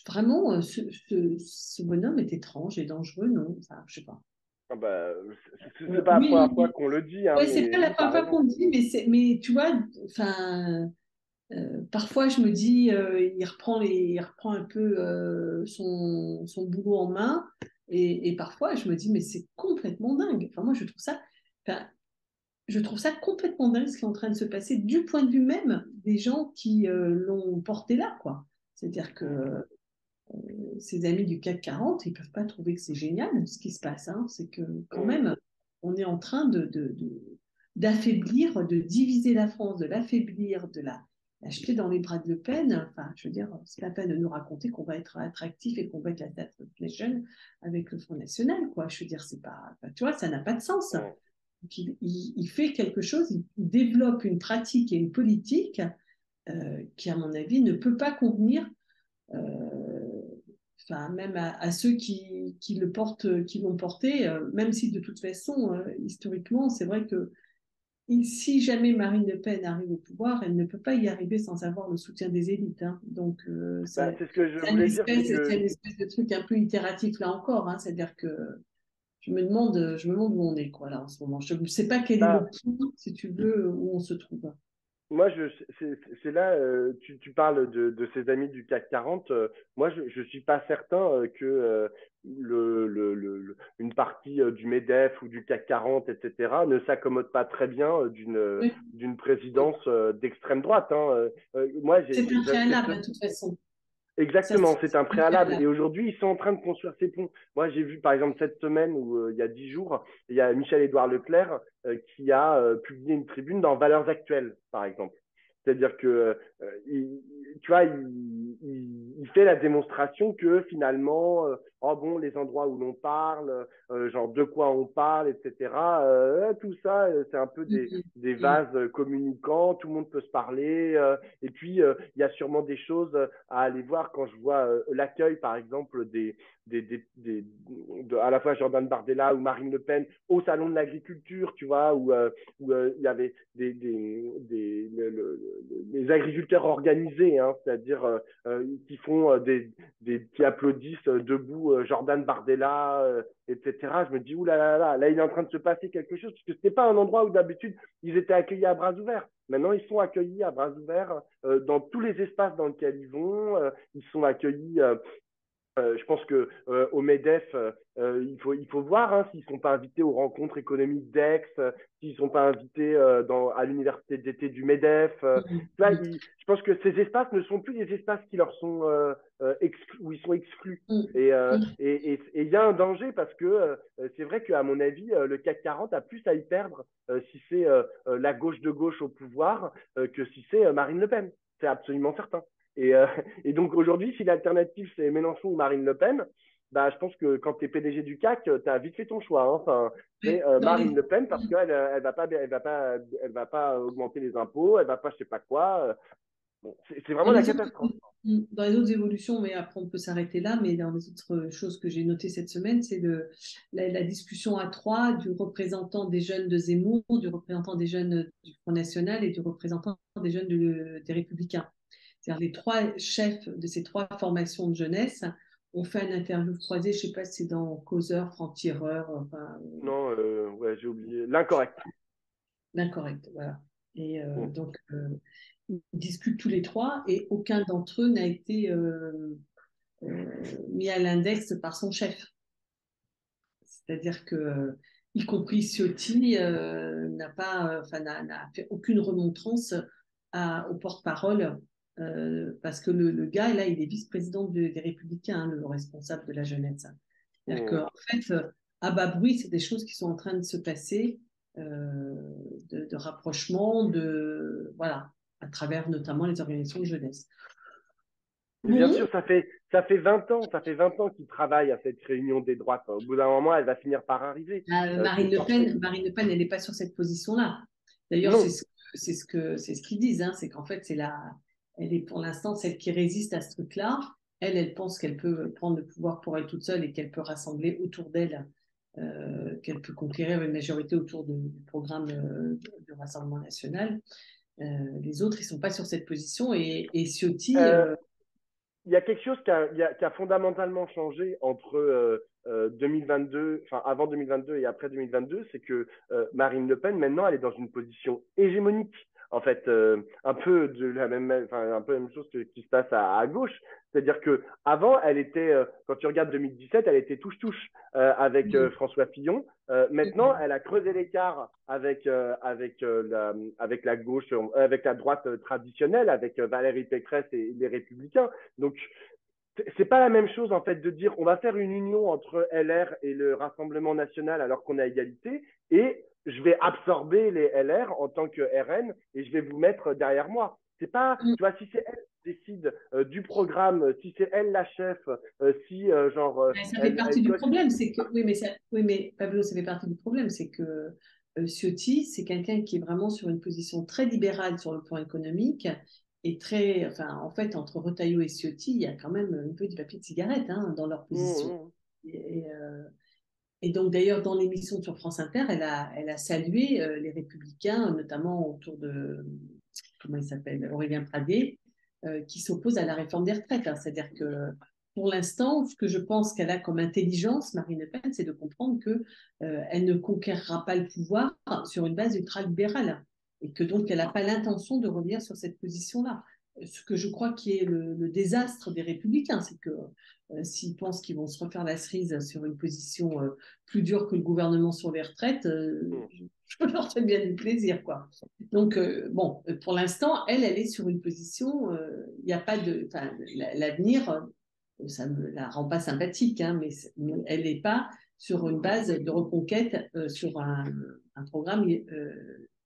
B: Vraiment, ce bonhomme est étrange et dangereux, non? Enfin, je sais pas.
A: Ah bah, c'est pas la
B: Oui,
A: première fois qu'on le dit, hein,
B: ouais, c'est
A: mais
B: pas la
A: oui, t'as
B: première fois
A: raison.
B: qu'on le dit, mais tu vois, enfin, parfois je me dis, il reprend un peu son boulot en main, et parfois je me dis, mais c'est complètement dingue. Enfin, moi, enfin, je trouve ça complètement dingue ce qui est en train de se passer du point de vue même des gens qui l'ont porté là, quoi. C'est-à-dire que
A: Mm,
B: ses amis du CAC 40, ils ne peuvent pas trouver que c'est génial ce qui se passe. Hein. C'est que quand
A: mm,
B: même, on est en train d'affaiblir, de diviser la France, de l'affaiblir, la jeter dans les bras de Le Pen. Enfin, je veux dire, c'est pas la peine de nous raconter qu'on va être attractif et qu'on va être la tête nation avec le Front National, quoi. Je veux dire, c'est pas, enfin, tu vois, ça n'a pas de sens.
A: mm.
B: Donc, il fait quelque chose, il développe une pratique et une politique qui, à mon avis, ne peut pas convenir enfin, même à ceux qui le portent, qui l'ont porté, même si de toute façon, historiquement, c'est vrai que si jamais Marine Le Pen arrive au pouvoir, elle ne peut pas y arriver sans avoir le soutien des élites. Hein. Donc,
A: Bah, c'est ce que je voulais dire, c'est
B: c'est
A: que
B: une espèce de truc un peu itératif là encore. Hein. C'est-à-dire que je me demande où on est quoi, là, en ce moment. Je ne sais pas quel est le
A: bah,
B: point, si tu veux, où on se trouve.
A: moi, c'est là, tu parles de ces amis du CAC 40. Moi, je suis pas certain que une partie du MEDEF ou du CAC 40, etc., ne s'accommode pas très bien
B: Oui.
A: d'une présidence d'extrême droite. Hein. Moi,
B: C'est un préalable, de toute façon. Ça,
A: exactement, c'est
B: c'est
A: un
B: un
A: préalable. Et
B: préalable.
A: aujourd'hui, ils sont en train de construire ces ponts. Moi, j'ai vu, par exemple, cette semaine ou il y a 10 jours, il y a Michel-Édouard Leclerc qui a publié une tribune dans Valeurs Actuelles, par exemple. C'est-à-dire que, tu vois, il fait la démonstration que finalement, oh bon, les endroits où l'on parle, genre de quoi on parle, etc. Tout ça, c'est un peu
B: Mhm.
A: des
B: Mhm.
A: vases communicants, tout le monde peut se parler. Et puis, il y a sûrement des choses à aller voir quand je vois l'accueil, par exemple, à la fois Jordan Bardella ou Marine Le Pen au Salon de l'Agriculture, tu vois, où il y avait les agriculteurs organisés, hein, c'est-à-dire qui font qui applaudissent debout Jordan Bardella, etc. Je me dis, là, il est en train de se passer quelque chose, parce que c'était pas un endroit où d'habitude ils étaient accueillis à bras ouverts. Maintenant, ils sont accueillis à bras ouverts dans tous les espaces dans lesquels ils vont. Ils sont accueillis je pense que au MEDEF, il faut voir hein, s'ils ne sont pas invités aux rencontres économiques d'Aix, s'ils ne sont pas invités à l'université d'été du MEDEF.
B: Mhm.
A: Tu vois,
B: Mhm.
A: je pense que ces espaces ne sont plus des espaces qui leur sont où ils sont exclus.
B: Mhm.
A: Et il y a un danger parce que c'est vrai qu'à mon avis, le CAC 40 a plus à y perdre si c'est la gauche de gauche au pouvoir que si c'est Marine Le Pen. C'est absolument certain. Et, euh, et donc aujourd'hui, si l'alternative c'est Mélenchon ou Marine Le Pen, bah, je pense que quand tu es PDG du CAC, tu as vite fait ton choix. Hein. Enfin, c'est
B: Ouais. Dans
A: Marine
B: les,
A: Le Pen parce qu'elle elle va pas augmenter les impôts, elle va pas je sais pas quoi. Bon, c'est
B: dans
A: vraiment la
B: les autres,
A: catastrophe.
B: dans les autres évolutions, mais après on peut s'arrêter là, mais dans les autres choses que j'ai notées cette semaine, c'est la discussion à trois du représentant des jeunes de Zemmour, du représentant des jeunes du Front National et du représentant des jeunes des Républicains. C'est-à-dire les trois chefs de ces trois formations de jeunesse ont fait une interview croisée, je ne sais pas si c'est dans Causeur, Franc-Tireur, enfin,
A: Non, ouais, j'ai oublié. L'incorrect.
B: l'incorrect, voilà. Et
A: Mm.
B: donc, ils discutent tous les trois et aucun d'entre eux n'a été mis à l'index par son chef. C'est-à-dire que, y compris Ciotti, n'a fait aucune remontrance au porte-parole parce que le gars, là, il est vice-président des Républicains, hein, le responsable de la jeunesse. C'est-à-dire
A: Mm.
B: qu'en fait, à bas bruit, c'est des choses qui sont en train de se passer, euh, de rapprochement, voilà, à travers notamment les organisations de jeunesse.
A: Mais bien
B: Bon,
A: sûr, ça fait 20 ans qu'ils travaillent à cette réunion des droites. Au bout d'un moment, elle va finir par arriver. C'est sorti.
B: Marine Le Pen, elle n'est pas sur cette position-là. D'ailleurs,
A: Non.
B: c'est ce qu'ils disent, hein, c'est qu'en fait, elle est pour l'instant celle qui résiste à ce truc-là. Elle pense qu'elle peut prendre le pouvoir pour elle toute seule et qu'elle peut rassembler autour d'elle, qu'elle peut conquérir une majorité autour du programme du Rassemblement national. Les autres, ils sont pas sur cette position et Ciotti,
A: Euh, il y a quelque chose qui a fondamentalement changé entre 2022, enfin avant 2022 et après 2022, c'est que Marine Le Pen maintenant elle est dans une position hégémonique. En fait, un peu de la même, enfin un peu la même chose qui se passe à gauche. C'est-à-dire que avant, elle était, quand tu regardes 2017, elle était touche-touche avec François Fillon. Maintenant, elle a creusé l'écart avec la gauche, avec la droite traditionnelle, avec Valérie Pécresse et les Républicains. Donc, c'est pas la même chose en fait de dire on va faire une union entre LR et le Rassemblement national alors qu'on a égalité et je vais absorber les LR en tant que RN et je vais vous mettre derrière moi. C'est pas, tu vois, si c'est elle qui décide du programme, si c'est elle la chef, si genre
B: mais ça fait partie
A: elle
B: du
A: coche.
B: problème, c'est que oui, mais Pablo, ça fait partie du problème, c'est que Ciotti, c'est quelqu'un qui est vraiment sur une position très libérale sur le plan économique et très, enfin, en fait, entre Retailleau et Ciotti, il y a quand même un peu du papier de cigarette hein, dans leur position. Et, euh, et donc, d'ailleurs, dans l'émission sur France Inter, elle a salué les Républicains, notamment autour de, comment il s'appelle, Aurélien Pradé, qui s'oppose à la réforme des retraites, hein. C'est-à-dire que pour l'instant, ce que je pense qu'elle a comme intelligence, Marine Le Pen, c'est de comprendre que elle ne conquérera pas le pouvoir sur une base ultralibérale. et que donc elle n'a pas l'intention de revenir sur cette position-là. Ce que je crois qui est le désastre des Républicains, c'est que s'ils pensent qu'ils vont se refaire la cerise sur une position plus dure que le gouvernement sur les retraites, je leur fais bien du plaisir, quoi. Donc, bon, pour l'instant, elle est sur une position, il n'y a pas de. Enfin, l'avenir, ça ne la rend pas sympathique, hein, mais elle n'est pas sur une base de reconquête, sur un programme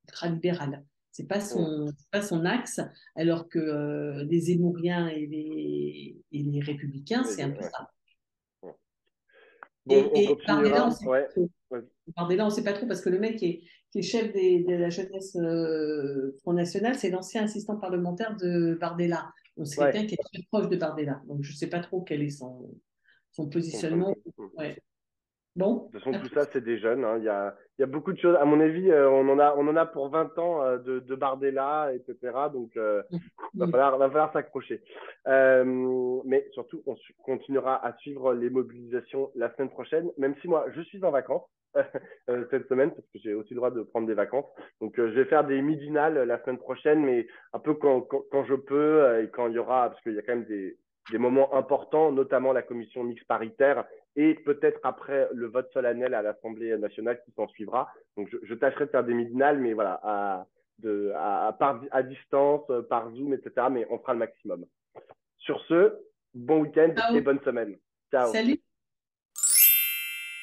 B: ultralibéral. C'est pas son axe, alors que les Zémouriens et les Républicains, c'est un peu
A: Ouais.
B: ça.
A: Bon, on
B: Et Bardella, on
A: continuera.
B: sait
A: Ouais.
B: pas trop.
A: Ouais.
B: Bardella, on sait pas trop parce que le mec qui est chef de la jeunesse Front National, c'est l'ancien assistant parlementaire de Bardella. Donc c'est quelqu'un
A: Ouais.
B: qui est très proche de Bardella. Donc je sais pas trop quel est son
A: Son point de
B: positionnement.
A: vue.
B: Ouais. Bon,
A: De toute façon,
B: à
A: tout
B: plus.
A: ça, c'est des jeunes, hein. Il y a beaucoup de choses. À mon avis, on en a pour 20 ans de Bardella, etc. Donc,
B: Mm.
A: va falloir s'accrocher. Mais surtout, continuera à suivre les mobilisations la semaine prochaine, même si moi, je suis en vacances cette semaine, parce que j'ai aussi le droit de prendre des vacances. Donc, je vais faire des midinales la semaine prochaine, mais un peu quand je peux et quand il y aura, parce qu'il y a quand même des moments importants, notamment la commission mixte paritaire et peut-être après le vote solennel à l'Assemblée nationale qui s'en suivra. Donc, je tâcherai de faire des midinales, mais voilà, à distance, par Zoom, etc. Mais on fera le maximum. Sur ce, bon week-end et
B: Ciao.
A: bonne semaine. Ciao.
B: Salut.